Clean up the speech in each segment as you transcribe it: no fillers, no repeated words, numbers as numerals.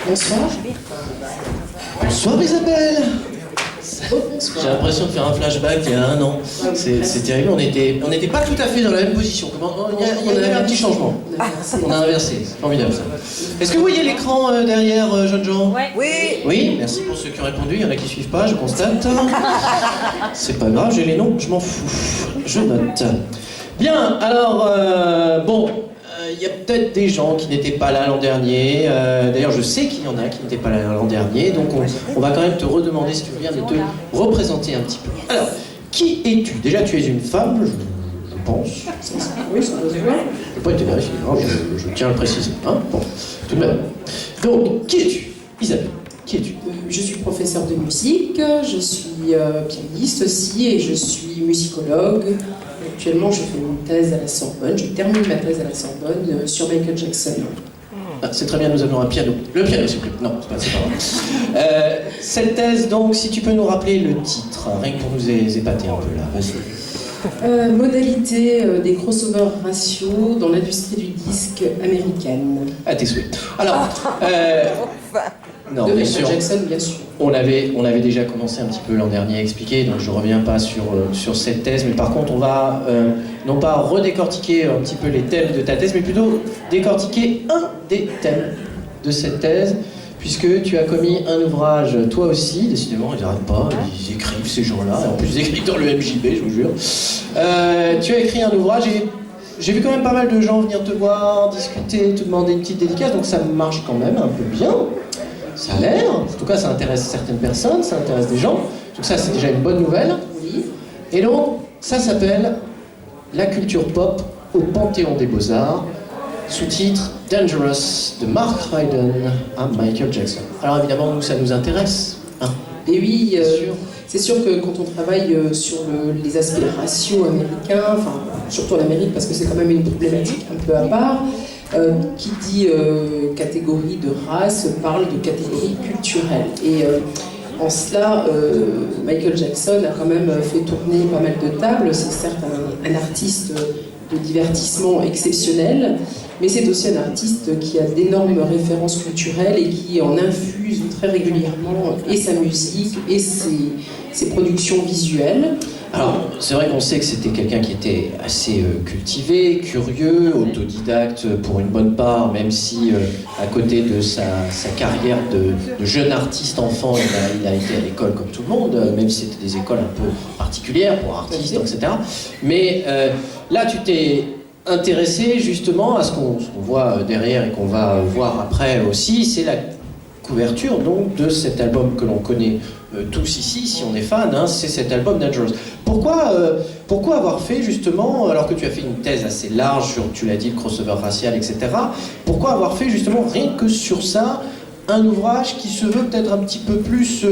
Bonsoir. Bonsoir Isabelle. J'ai l'impression de faire un flashback il y a un an. C'est terrible, on n'était pas tout à fait dans la même position. Il y a eu un petit changement. On a inversé, c'est formidable ça. Est-ce que vous voyez l'écran derrière, jeunes gens? Oui. Oui, merci pour ceux qui ont répondu, il y en a qui ne suivent pas, je constate. C'est pas grave, j'ai les noms, je m'en fous. Je note. Bien, alors, il y a peut-être des gens qui n'étaient pas là l'an dernier. D'ailleurs, je sais qu'il y en a qui n'étaient pas là l'an dernier. Donc, on va quand même te redemander, si tu veux bien, de te représenter un petit peu. Alors, qui es-tu? Déjà, tu es une femme, je pense. Oui, ça doit se voir. Je ne peux pas être vérifié, hein, je tiens à le préciser. Hein, bon, tout de même. Donc, qui es-tu? Isabelle, qui es-tu? Je suis professeure de musique, je suis pianiste aussi et je suis musicologue. Actuellement, je fais une thèse à la Sorbonne, je termine ma thèse à la Sorbonne sur Michael Jackson. Ah, c'est très bien, nous avons un piano. Le piano, s'il vous plaît. Non, c'est pas grave. Cette thèse, donc, si tu peux nous rappeler le titre, rien que pour nous épater un peu là, vas-y. Modalité des crossover ratios dans l'industrie du disque américaine. À tes souhaits. Alors, non, De bien Michael sûr. Jackson, bien sûr. On avait déjà commencé un petit peu l'an dernier à expliquer, donc je ne reviens pas sur cette thèse, mais par contre on va non pas redécortiquer un petit peu les thèmes de ta thèse, mais plutôt décortiquer un des thèmes de cette thèse, puisque tu as commis un ouvrage, toi aussi, décidément ils n'arrêtent pas, ils écrivent ces gens-là, et en plus ils écrivent dans le MJB, je vous jure. Tu as écrit un ouvrage et j'ai vu quand même pas mal de gens venir te voir, discuter, te demander une petite dédicace, donc ça marche quand même un peu bien. Ça a l'air, en tout cas ça intéresse certaines personnes, ça intéresse des gens, donc ça c'est déjà une bonne nouvelle. Oui. Et donc ça s'appelle La culture pop au Panthéon des Beaux-Arts, sous-titre Dangerous de Mark Ryden à Michael Jackson. Alors évidemment nous ça nous intéresse, hein. Et oui, sûr. c'est sûr que quand on travaille sur les aspects raciaux américains, enfin surtout en Amérique parce que c'est quand même une problématique un peu à part, qui dit catégorie de race parle de catégorie culturelle. Et en cela, Michael Jackson a quand même fait tourner pas mal de tables. C'est certes un artiste de divertissement exceptionnel, mais c'est aussi un artiste qui a d'énormes références culturelles et qui en infuse très régulièrement et sa musique et ses productions visuelles. Alors, c'est vrai qu'on sait que c'était quelqu'un qui était assez cultivé, curieux, autodidacte pour une bonne part, même si à côté de sa carrière de jeune artiste enfant, il a été à l'école comme tout le monde, même si c'était des écoles un peu particulières pour artistes, etc. Mais là, tu t'es intéressé justement à ce qu'on voit derrière et qu'on va voir après aussi, c'est la couverture donc de cet album que l'on connaît tous ici, si on est fan, hein, c'est cet album Dangerous. Pourquoi avoir fait justement, alors que tu as fait une thèse assez large sur, tu l'as dit, le crossover racial, etc., pourquoi avoir fait justement, rien que sur ça, un ouvrage qui se veut peut-être un petit peu plus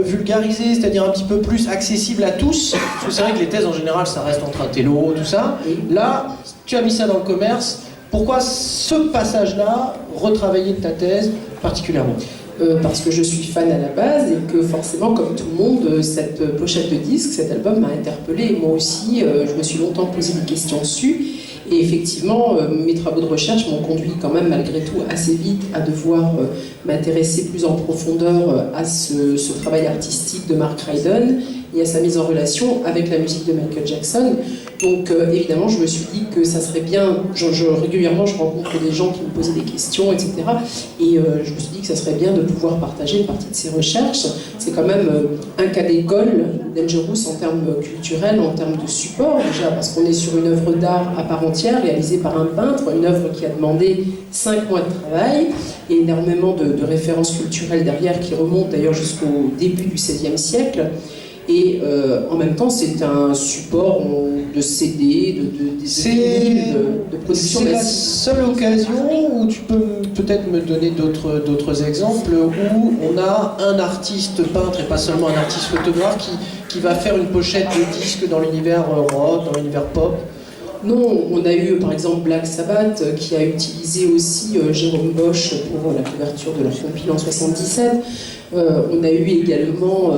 vulgarisé, c'est-à-dire un petit peu plus accessible à tous, parce que c'est vrai que les thèses en général ça reste entre intello, tout ça. Là, tu as mis ça dans le commerce. Pourquoi ce passage-là, retravailler de ta thèse particulièrement? Parce que je suis fan à la base et que forcément, comme tout le monde, cette pochette de disque, cet album m'a interpellée. Et moi aussi, je me suis longtemps posé des questions dessus. Et effectivement, mes travaux de recherche m'ont conduit quand même malgré tout assez vite à devoir m'intéresser plus en profondeur à ce travail artistique de Mark Ryden et à sa mise en relation avec la musique de Michael Jackson. Donc évidemment, je me suis dit que ça serait bien, régulièrement je rencontre des gens qui me posaient des questions, etc. Et je me suis dit que ça serait bien de pouvoir partager une partie de ces recherches. C'est quand même un cas d'école, Dangerous, en termes culturels, en termes de support, déjà, parce qu'on est sur une œuvre d'art à part entière, réalisée par un peintre, une œuvre qui a demandé 5 mois de travail, et énormément de références culturelles derrière, qui remontent d'ailleurs jusqu'au début du XVIe siècle. Et en même temps, c'est un support de CD, de production C'est la massive. seule occasion où tu peux peut-être me donner d'autres exemples où on a un artiste peintre et pas seulement un artiste photographe qui va faire une pochette de disque dans l'univers rock, dans l'univers pop. Non, on a eu par exemple Black Sabbath qui a utilisé aussi Jérôme Bosch pour la couverture de leur compil en 77. On a eu également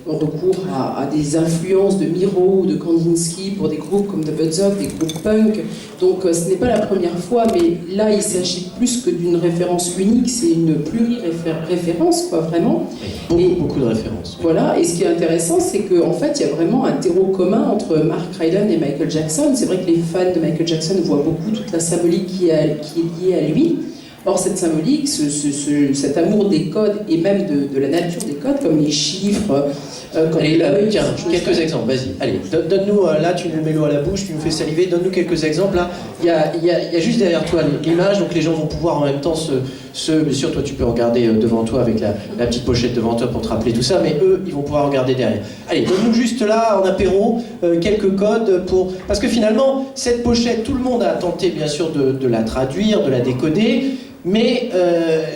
recours à des influences de Miro ou de Kandinsky pour des groupes comme The Buzzard, des groupes punk. Donc ce n'est pas la première fois, mais là il s'agit plus que d'une référence unique, c'est une pluri-référence, quoi, vraiment. Beaucoup de références. Voilà, et ce qui est intéressant, c'est qu'en fait, il y a vraiment un terreau commun entre Mark Ryden et Michael Jackson. C'est vrai que les fans de Michael Jackson voient beaucoup toute la symbolique qui est liée à lui. Or, cette symbolique, cet amour des codes et même de la nature des codes, comme les chiffres, comme l'œil... Tiens, quelques exemples, vas-y. Allez, donne-nous, là, tu nous mets l'eau à la bouche, tu nous fais saliver, donne-nous quelques exemples. Là, il y a juste derrière toi l'image, donc les gens vont pouvoir en même temps bien sûr, toi, tu peux regarder devant toi avec la petite pochette devant toi pour te rappeler tout ça, mais eux, ils vont pouvoir regarder derrière. Allez, donne-nous juste là, en apéro, quelques codes pour... Parce que finalement, cette pochette, tout le monde a tenté, bien sûr, de la traduire, de la décoder, mais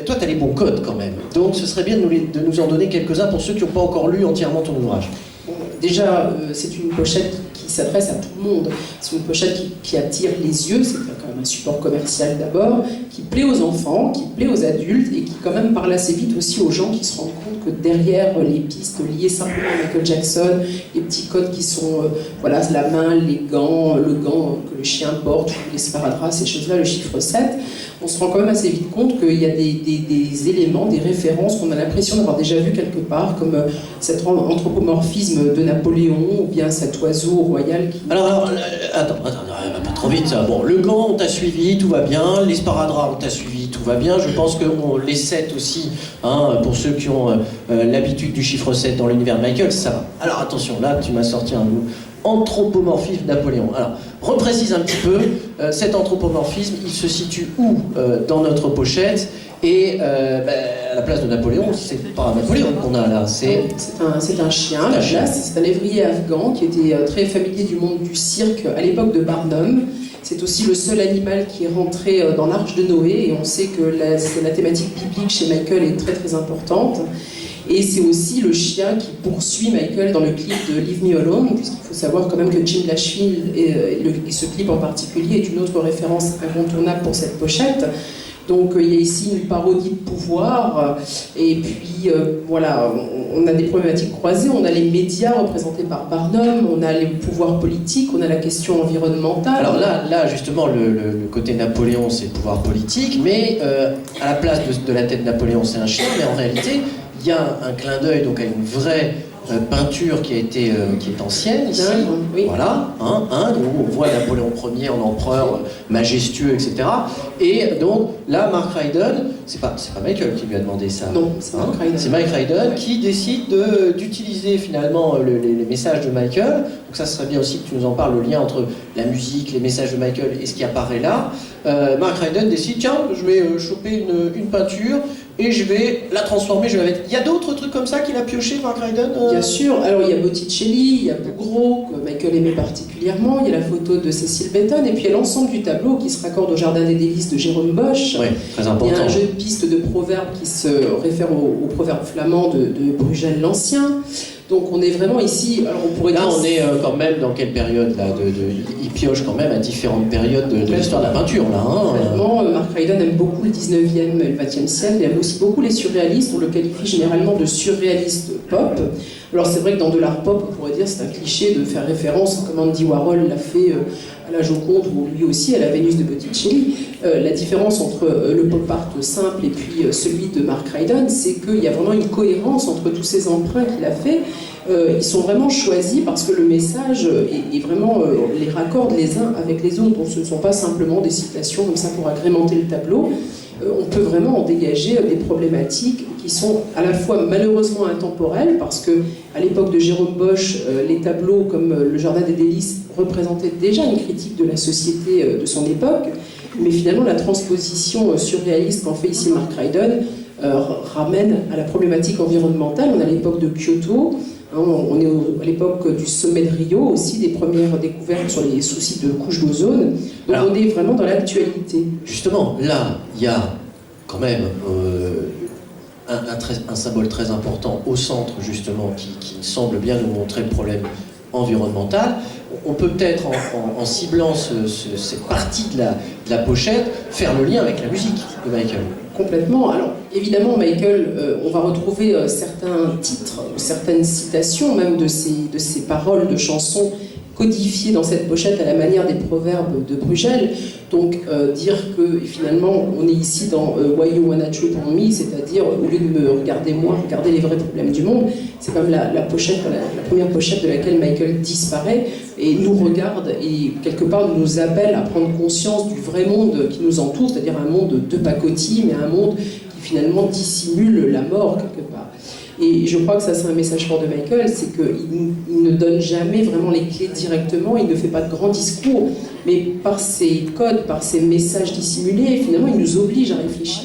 toi, tu as les bons codes quand même. Donc, ce serait bien de nous en donner quelques-uns pour ceux qui n'ont pas encore lu entièrement ton ouvrage. Bon, déjà, c'est une pochette qui s'adresse à tout le monde. C'est une pochette qui attire les yeux, c'est quand même un support commercial d'abord, qui plaît aux enfants, qui plaît aux adultes et qui quand même parle assez vite aussi aux gens qui se rendent compte que derrière les pistes liées simplement à Michael Jackson, les petits codes qui sont voilà, la main, les gants, le gant que le chien porte, les sparadraps, ces choses-là, le chiffre 7, on se rend quand même assez vite compte qu'il y a des éléments, des références qu'on a l'impression d'avoir déjà vu quelque part, comme cet anthropomorphisme de Napoléon ou bien cet oiseau royal qui... Alors attends, pas trop vite ça. Bon, le gant, on t'a suivi, tout va bien. Les sparadraps, on t'a suivi, tout va bien. Je pense que les 7 aussi, hein, pour ceux qui ont l'habitude du chiffre 7 dans l'univers de Michael, ça va. Alors attention, là, tu m'as sorti un mot. Anthropomorphisme Napoléon. Alors, reprécise un petit peu, cet anthropomorphisme, il se situe où dans notre pochette? Et à la place de Napoléon, c'est pas Napoléon qu'on a là, c'est un chien, à la place, c'est un lévrier afghan qui était très familier du monde du cirque à l'époque de Barnum. C'est aussi le seul animal qui est rentré dans l'arche de Noé, et on sait que la thématique biblique chez Michael est très très importante. Et c'est aussi le chien qui poursuit Michael dans le clip de Leave Me Alone, puisqu'il faut savoir quand même que Jim Lashfield, et ce clip en particulier, est une autre référence incontournable pour cette pochette. Donc il y a ici une parodie de pouvoir, et puis voilà, on a des problématiques croisées, on a les médias représentés par Barnum, on a les pouvoirs politiques, on a la question environnementale. Alors là justement, le côté Napoléon, c'est le pouvoir politique, mais à la place de la tête de Napoléon, c'est un chien, mais en réalité, il y a un clin d'œil donc à une vraie peinture qui est ancienne ici, oui. Voilà, où on voit Napoléon Ier en empereur majestueux, etc. Et donc là, Mark Ryden, c'est pas Michael qui lui a demandé ça. Non, c'est Mark Ryden. C'est Mark Ryden qui décide d'utiliser finalement les messages de Michael. Donc ça serait bien aussi que tu nous en parles, le lien entre la musique, les messages de Michael et ce qui apparaît là. Mark Ryden décide, tiens, je vais choper une peinture et je vais la transformer, je vais la mettre. Il y a d'autres trucs comme ça qu'il a pioché, Mark Ryden Bien sûr. Alors il y a Botticelli, il y a Bouguereau, que Michael aimait particulièrement, il y a la photo de Cecil Beaton, et puis il y a l'ensemble du tableau qui se raccorde au Jardin des Délices de Jérôme Bosch. Oui, très important. Il y a un jeu de pistes de proverbes qui se réfère au proverbe flamand de Bruegel l'Ancien. Donc on est vraiment ici, alors on pourrait là, dire... on est quand même dans quelle période là il pioche quand même à différentes périodes de l'histoire de la peinture là. Complètement. Mark Ryden aime beaucoup le 19e et le 20e siècle, il aime aussi beaucoup les surréalistes, on le qualifie généralement de surréaliste pop. Alors c'est vrai que dans de l'art pop, on pourrait dire c'est un cliché de faire référence, comme Andy Warhol l'a fait à la Joconde ou lui aussi à la Vénus de Botticelli. La différence entre le pop art simple et puis celui de Mark Ryden, c'est qu'il y a vraiment une cohérence entre tous ces emprunts qu'il a fait. Ils sont vraiment choisis parce que le message est vraiment les raccorde les uns avec les autres. Donc ce ne sont pas simplement des citations comme ça pour agrémenter le tableau. On peut vraiment en dégager des problématiques qui sont à la fois malheureusement intemporelles, parce que à l'époque de Jérôme Bosch, les tableaux comme le Jardin des Délices représentaient déjà une critique de la société de son époque, mais finalement la transposition surréaliste qu'en fait ici Mark Ryden ramène à la problématique environnementale. On est à l'époque de Kyoto, on est à l'époque du sommet de Rio aussi, des premières découvertes sur les soucis de couche d'ozone. Donc alors, on est vraiment dans l'actualité. Justement, là, il y a quand même un symbole très important au centre, justement, qui semble bien nous montrer le problème environnemental. on peut peut-être, en ciblant cette partie de la pochette, faire le lien avec la musique de Michael. Complètement. Alors, évidemment, Michael, on va retrouver certains titres, certaines citations même de ses paroles de chansons codifiées dans cette pochette à la manière des proverbes de Bruegel. Donc, dire que finalement, on est ici dans Why You Wanna Trip on Me, c'est-à-dire, au lieu de me regarder moi, regarder les vrais problèmes du monde, c'est comme la pochette, la première pochette de laquelle Michael disparaît et nous regarde et quelque part nous appelle à prendre conscience du vrai monde qui nous entoure, c'est-à-dire un monde de pacotille, mais un monde qui finalement dissimule la mort quelque part. Et je crois que ça c'est un message fort de Michael, c'est qu'il ne donne jamais vraiment les clés directement, il ne fait pas de grands discours, mais par ses codes, par ses messages dissimulés, finalement il nous oblige à réfléchir.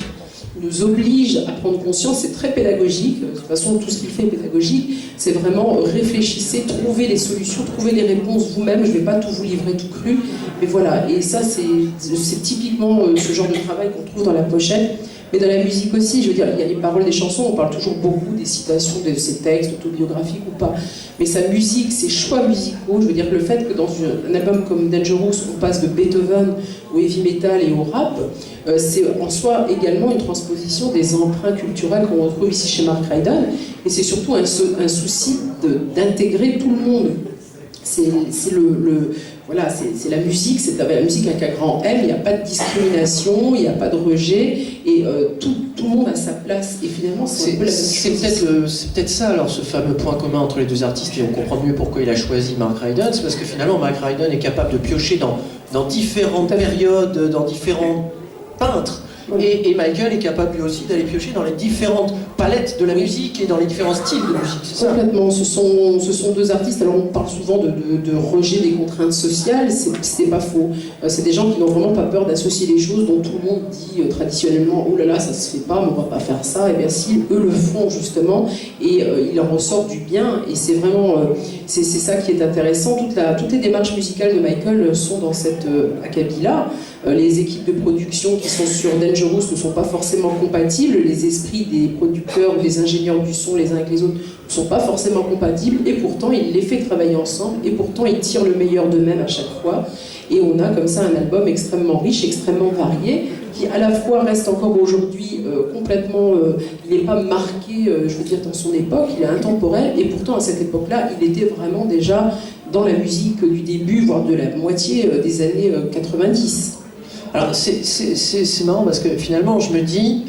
Il nous oblige à prendre conscience, c'est très pédagogique, de toute façon tout ce qu'il fait est pédagogique, c'est vraiment réfléchissez, trouvez les solutions, trouvez les réponses vous-même, je ne vais pas tout vous livrer tout cru, mais voilà, et ça c'est typiquement ce genre de travail qu'on trouve dans la pochette. Mais dans la musique aussi, je veux dire, il y a les paroles des chansons, on parle toujours beaucoup des citations de ses textes, autobiographiques ou pas. Mais sa musique, ses choix musicaux, je veux dire que le fait que dans un album comme Dangerous, on passe de Beethoven au heavy metal et au rap, c'est en soi également une transposition des emprunts culturels qu'on retrouve ici chez Mark Ryden. Et c'est surtout un souci d'intégrer tout le monde. Voilà, c'est la musique, c'est la musique avec un grand M, il n'y a pas de discrimination, il n'y a pas de rejet, et tout le monde a sa place, et finalement c'est un peu la même chose. C'est peut-être ça alors ce fameux point commun entre les deux artistes, et on comprend mieux pourquoi il a choisi Mark Ryden, c'est parce que finalement Mark Ryden est capable de piocher dans différentes périodes, dans différents peintres. Et Michael est capable lui aussi d'aller piocher dans les différentes palettes de la musique et dans les différents styles de musique, c'est ça? Complètement, ce sont deux artistes, alors on parle souvent de rejet des contraintes sociales, c'est pas faux. C'est des gens qui n'ont vraiment pas peur d'associer les choses dont tout le monde dit traditionnellement « oh là là, ça se fait pas, mais on va pas faire ça », et bien si, eux le font justement, et il en ressort du bien, et c'est vraiment, c'est ça qui est intéressant. Toutes les démarches musicales de Michael sont dans cette acabit-là. Les équipes de production qui sont sur Dangerous ne sont pas forcément compatibles, les esprits des producteurs ou des ingénieurs du son les uns avec les autres ne sont pas forcément compatibles, et pourtant il les fait travailler ensemble, et pourtant ils tirent le meilleur d'eux-mêmes à chaque fois, et on a comme ça un album extrêmement riche, extrêmement varié, qui à la fois reste encore aujourd'hui complètement, il n'est pas marqué, je veux dire, dans son époque, il est intemporel, et pourtant à cette époque-là, il était vraiment déjà dans la musique du début, voire de la moitié des années 90. Alors c'est marrant parce que finalement je me dis,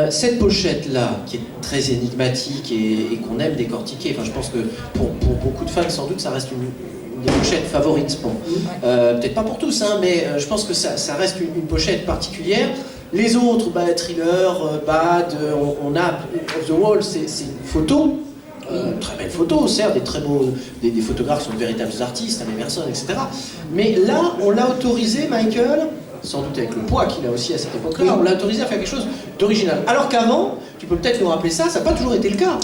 cette pochette-là, qui est très énigmatique et qu'on aime décortiquer, enfin je pense que pour beaucoup de fans sans doute ça reste une des pochettes favorites. Bon. Peut-être pas pour tous, hein, mais je pense que ça reste une pochette particulière. Les autres, Thriller, Bad, on a Off the Wall, c'est une photo. Très belle photo, certes, des photographes qui sont de véritables artistes, Emerson, etc. Mais là, on l'a autorisé, Michael, sans doute avec le poids qu'il a aussi à cette époque-là, on l'a autorisé à faire quelque chose d'original. Alors qu'avant, tu peux peut-être nous rappeler ça n'a pas toujours été le cas.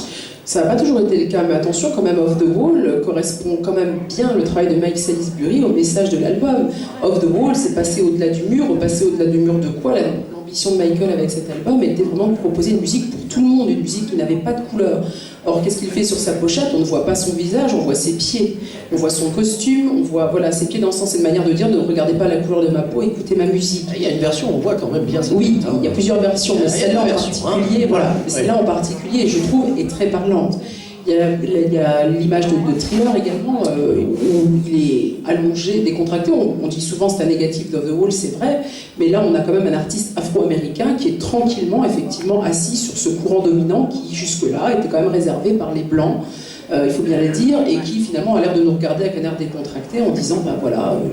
Ça n'a pas toujours été le cas, mais attention, quand même, Off the Wall correspond quand même bien le travail de Mike Salisbury au message de l'album. Off the Wall, c'est passer au-delà du mur, passer au-delà du mur de quoi? L'ambition de Michael avec cet album était vraiment de proposer une musique pour tout le monde, une musique qui n'avait pas de couleur. Or, qu'est-ce qu'il fait sur sa pochette? On ne voit pas son visage, on voit ses pieds, on voit son costume, on voit ses pieds dans le sens, c'est une manière de dire ne regardez pas la couleur de ma peau, écoutez ma musique. Il y a une version où on voit quand même bien ça. Oui, il y a plusieurs versions, mais celle-là en particulier, celle-là en particulier, je trouve, est très parlante. Il y a l'image de Thriller également, où il est allongé, décontracté. On dit souvent c'est un négatif d'Off the Wall, c'est vrai, mais là on a quand même un artiste afro-américain qui est tranquillement, effectivement, assis sur ce courant dominant qui jusque-là était quand même réservé par les Blancs, il faut bien le dire, et qui finalement a l'air de nous regarder avec un air décontracté en disant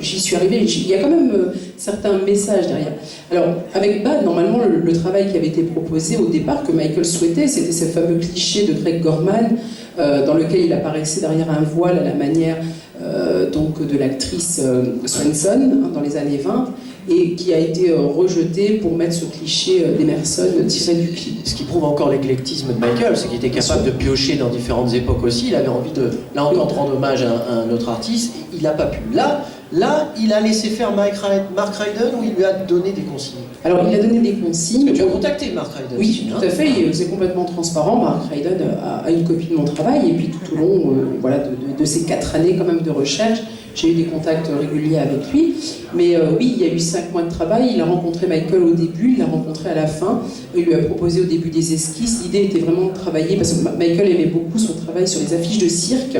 j'y suis arrivé. Il y a quand même certains messages derrière. Alors avec Bad, normalement le travail qui avait été proposé au départ, que Michael souhaitait, c'était ce fameux cliché de Greg Gorman, dans lequel il apparaissait derrière un voile à la manière donc de l'actrice Swanson dans les années 20, et qui a été rejeté pour mettre ce cliché d'Emerson tiré du clip. Ce qui prouve encore l'éclectisme de Michael, c'est qu'il était capable de piocher dans différentes époques aussi. Il avait envie de, là encore, rendre hommage à un autre artiste. Il n'a pas pu. Là, il a laissé faire Mark Ryden, ou il lui a donné des consignes? Alors, il a donné des consignes. Parce que tu as contacté Mark Ryden? Oui, tout à fait. C'est complètement transparent. Mark Ryden a une copie de mon travail. Et puis, tout au long de ces 4 années quand même de recherche, j'ai eu des contacts réguliers avec lui. Mais oui, il y a eu 5 mois de travail. Il a rencontré Michael au début, il l'a rencontré à la fin. Il lui a proposé au début des esquisses. L'idée était vraiment de travailler, parce que Michael aimait beaucoup son travail sur les affiches de cirque,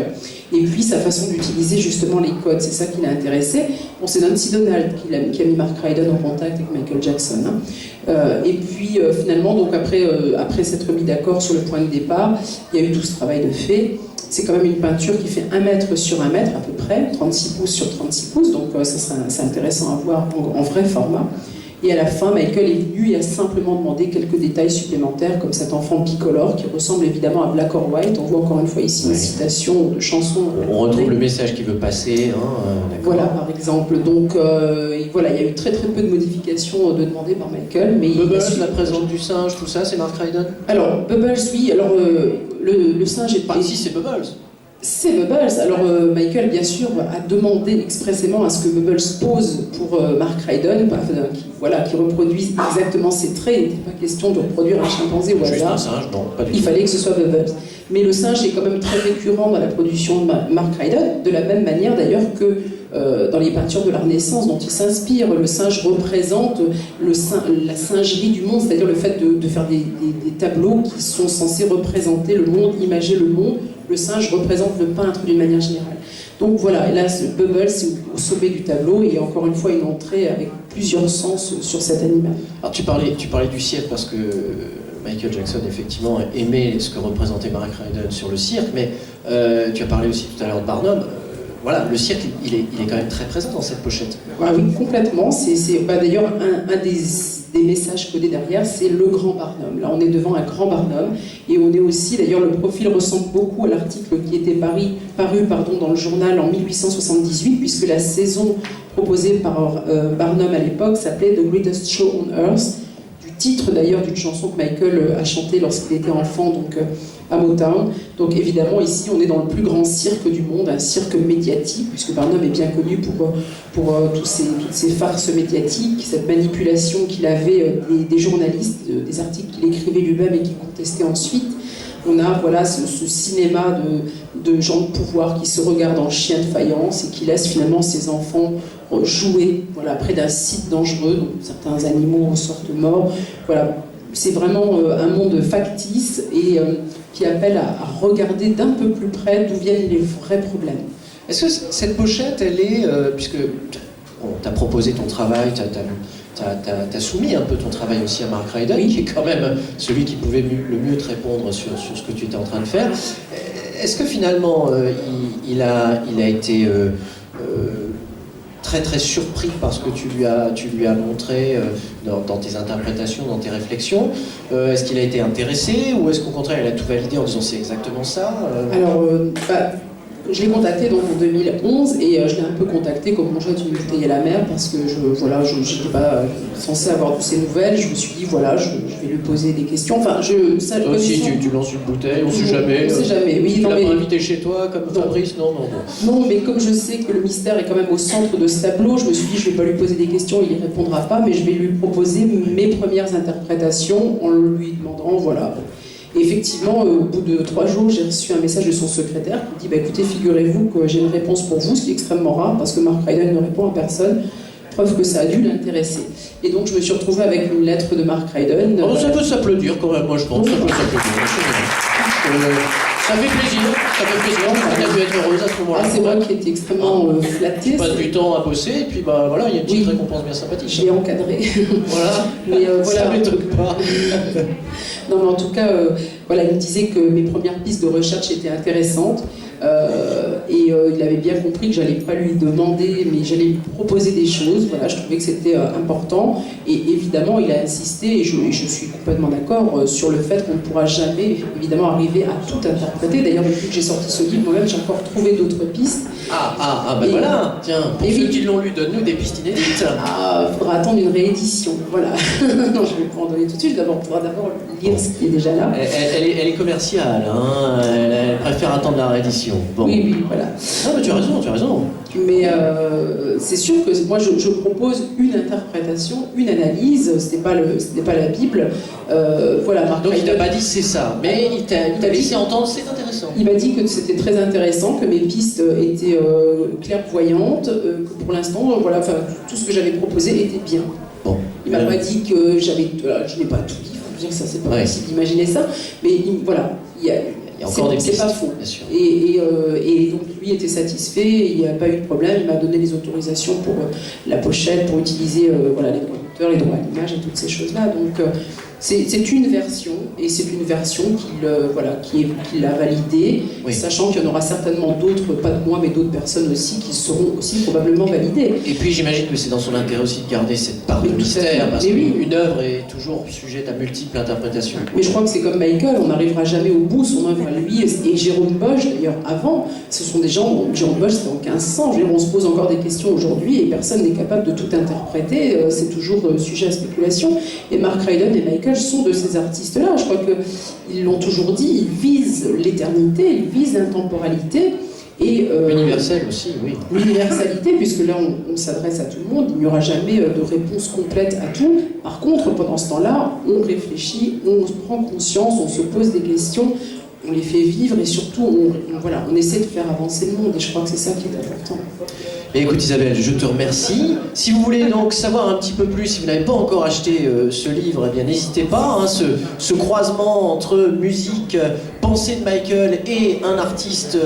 et puis sa façon d'utiliser justement les codes. C'est ça qui l'a intéressé. Bon, c'est Nancy Donald qui a mis Mark Ryden en contact avec Michael Jackson. Et puis finalement, donc après s'être mis d'accord sur le point de départ, il y a eu tout ce travail de fait. C'est quand même une peinture qui fait 1 mètre sur 1 mètre à peu près, 36 pouces sur 36 pouces, donc c'est intéressant à voir en vrai format. Et à la fin, Michael est venu et a simplement demandé quelques détails supplémentaires, comme cet enfant bicolore qui ressemble évidemment à Black or White. On voit encore une fois ici une citation de chanson. On retrouve le message qu'il veut passer. Voilà, par exemple. Donc voilà, il y a eu très peu de modifications demandées par Michael. Mais Bubbles, la présence du singe, tout ça, c'est Mark Ryden? Alors, Bubbles, oui. Alors, le singe est... Ici, c'est Bubbles. C'est Bubbles. Alors Michael, bien sûr, a demandé expressément à ce que Bubbles pose pour Mark Ryden, qui reproduise exactement ses traits. Il n'était pas question de reproduire un chimpanzé au hasard. Juste un singe, non, pas du tout. Il fallait que ce soit Bubbles. Mais le singe est quand même très récurrent dans la production de Mark Ryden, de la même manière d'ailleurs que dans les peintures de la Renaissance dont il s'inspire. Le singe représente la singerie du monde, c'est-à-dire le fait de faire des tableaux qui sont censés représenter le monde, imager le monde. Le singe représente le peintre d'une manière générale. Donc voilà, et là, Bubbles, c'est au sommet du tableau, et encore une fois, une entrée avec plusieurs sens sur cet animal. Alors tu parlais du cirque parce que Michael Jackson, effectivement, aimait ce que représentait Mark Ryden sur le cirque, mais tu as parlé aussi tout à l'heure de Barnum. Voilà, le cirque, il est quand même très présent dans cette pochette. Ah oui, complètement. C'est d'ailleurs un des messages codés derrière, c'est le grand Barnum. Là, on est devant un grand Barnum, et on est aussi, d'ailleurs, le profil ressemble beaucoup à l'article qui était paru dans le journal en 1878, puisque la saison proposée par Barnum à l'époque s'appelait The Greatest Show on Earth, du titre d'ailleurs d'une chanson que Michael a chantée lorsqu'il était enfant, donc à Motown. Donc évidemment, ici, on est dans le plus grand cirque du monde, un cirque médiatique, puisque Barnum est bien connu pour toutes ces farces médiatiques, cette manipulation qu'il avait des journalistes, des articles qu'il écrivait lui-même et qu'il contestait ensuite. On a voilà, ce cinéma de gens de pouvoir qui se regardent en chien de faïence et qui laissent finalement ses enfants jouer près d'un site dangereux, donc certains animaux en sortent morts. Voilà. C'est vraiment un monde factice et qui appelle à regarder d'un peu plus près d'où viennent les vrais problèmes. Est-ce que cette pochette, elle est, puisque tu as proposé ton travail, t'as soumis un peu ton travail aussi à Mark Ryden, qui est quand même celui qui pouvait le mieux te répondre sur ce que tu étais en train de faire. Est-ce que finalement, il a été très surpris par ce que tu lui as montré dans tes interprétations, dans tes réflexions? Est-ce qu'il a été intéressé, ou est-ce qu'au contraire il a tout validé en disant c'est exactement ça? Alors, je l'ai contacté donc en 2011 et je l'ai un peu contacté comme on jette une bouteille à la mer parce que je n'étais pas censée avoir toutes ces nouvelles. Je me suis dit voilà, je vais lui poser des questions. Enfin, si tu lances une bouteille, on ne sait jamais. On sait jamais. Oui, tu l'as pas invité chez toi comme Fabrice? Non. Non, mais comme je sais que le mystère est quand même au centre de ce tableau, je me suis dit je vais pas lui poser des questions, il y répondra pas, mais je vais lui proposer mes premières interprétations en lui demandant voilà. Et effectivement, au bout de 3 jours, j'ai reçu un message de son secrétaire qui me dit écoutez, figurez-vous que j'ai une réponse pour vous, ce qui est extrêmement rare parce que Mark Ryden ne répond à personne. Preuve que ça a dû l'intéresser. Et donc je me suis retrouvée avec une lettre de Mark Ryden. Ça peut s'applaudir quand même, moi je pense. Ça peut s'applaudir. Ça fait plaisir. On a dû être heureuse à ce moment-là. C'est moi qui étais extrêmement flattée. Tu passes du temps à bosser et puis voilà, il y a une petite récompense bien sympathique. Je l'ai encadré. Voilà. Mais ça m'étonne pas. Non, mais en tout cas, il me disait que mes premières pistes de recherche étaient intéressantes. Il avait bien compris que j'allais pas lui demander, mais j'allais lui proposer des choses. Voilà, je trouvais que c'était important. Et évidemment, il a insisté, et je suis complètement d'accord, sur le fait qu'on ne pourra jamais, évidemment, arriver à tout interpréter. D'ailleurs, depuis que j'ai sorti ce livre, moi-même, j'ai encore trouvé d'autres pistes. Voilà, tiens, pour ceux qui l'ont lu, donne-nous des pistes inédites. Il faudra attendre une réédition, voilà. Non, je vais pas en donner tout de suite, il faudra d'abord lire ce qui est déjà là. Elle est commerciale, hein. Elle préfère attendre la réédition. Bon. Oui, voilà. Ah, mais tu as raison, tu as raison. Mais c'est sûr que moi je propose une interprétation, une analyse, ce n'est pas la Bible. Voilà, Mark Donc il Ryden, t'a pas dit c'est ça, mais il t'a laissé entendre c'est intéressant. il m'a dit que c'était très intéressant, que mes pistes étaient clairvoyantes, que pour l'instant, voilà, enfin, tout ce que j'avais proposé était bien. Bon. Il m'a pas dit que je n'ai pas tout dit, il faut dire que ça c'est pas possible d'imaginer ça, mais voilà, il y a encore des pistes, c'est pas faux. bien sûr. Et donc lui était satisfait, il n'y a pas eu de problème, il m'a donné les autorisations pour la pochette, pour utiliser voilà, les droits d'auteur, les droits à l'image et toutes ces choses-là. Donc c'est une version, et c'est une version qu'il a validée, Oui. sachant qu'il y en aura certainement d'autres, pas de moi, mais d'autres personnes aussi, qui seront aussi probablement validées. Et puis j'imagine que c'est dans son intérêt aussi de garder cette part de Oui, tout à fait. mystère, parce Mais oui. qu'une œuvre est toujours sujette à multiples interprétations. Mais je crois que c'est comme Michael, on n'arrivera jamais au bout, son œuvre à lui, et Jérôme Bosch d'ailleurs avant, ce sont des gens, Jérôme Bosch c'était en 1500, je veux dire, on se pose encore des questions aujourd'hui et personne n'est capable de tout interpréter, c'est toujours sujet à spéculation. Et Mark Ryden et Michael sont de ces artistes-là, je crois qu'ils l'ont toujours dit, ils visent l'éternité, ils visent l'intemporalité. Et Universel aussi, oui. l'universalité, puisque là on s'adresse à tout le monde, il n'y aura jamais de réponse complète à tout. Par contre, pendant ce temps-là, on réfléchit, on prend conscience, on se pose des questions, on les fait vivre et surtout on essaie de faire avancer le monde et je crois que c'est ça qui est important. Et écoute Isabelle, je te remercie. Si vous voulez donc savoir un petit peu plus, si vous n'avez pas encore acheté ce livre, eh bien n'hésitez pas, hein, ce croisement entre musique, pensée de Michael et un artiste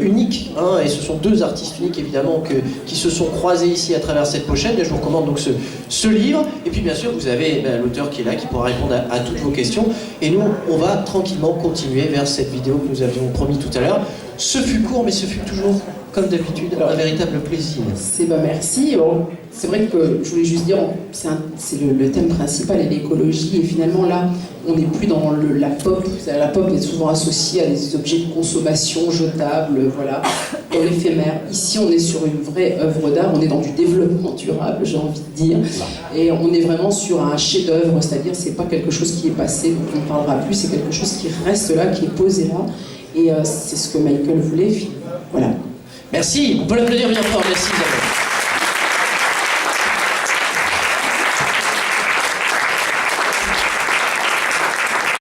unique, hein, et ce sont deux artistes uniques évidemment qui se sont croisés ici à travers cette pochette, et je vous recommande donc ce livre, et puis bien sûr vous avez l'auteur qui est là, qui pourra répondre à toutes vos questions, et nous on va tranquillement continuer vers cette vidéo que nous avions promis tout à l'heure. Ce fut court, mais ce fut toujours, comme d'habitude, un véritable plaisir. Merci. Bon, c'est vrai que je voulais juste dire, c'est le thème principal et l'écologie, et finalement là, on n'est plus dans la pop. La pop est souvent associée à des objets de consommation jetables, voilà, dans l'éphémère. Ici, on est sur une vraie œuvre d'art, on est dans du développement durable, j'ai envie de dire, et on est vraiment sur un chef-d'œuvre, c'est-à-dire c'est pas quelque chose qui est passé, dont on ne parlera plus, c'est quelque chose qui reste là, qui est posé là, et c'est ce que Michael voulait. Voilà. Merci, on peut l'applaudir bien fort, merci Isabelle.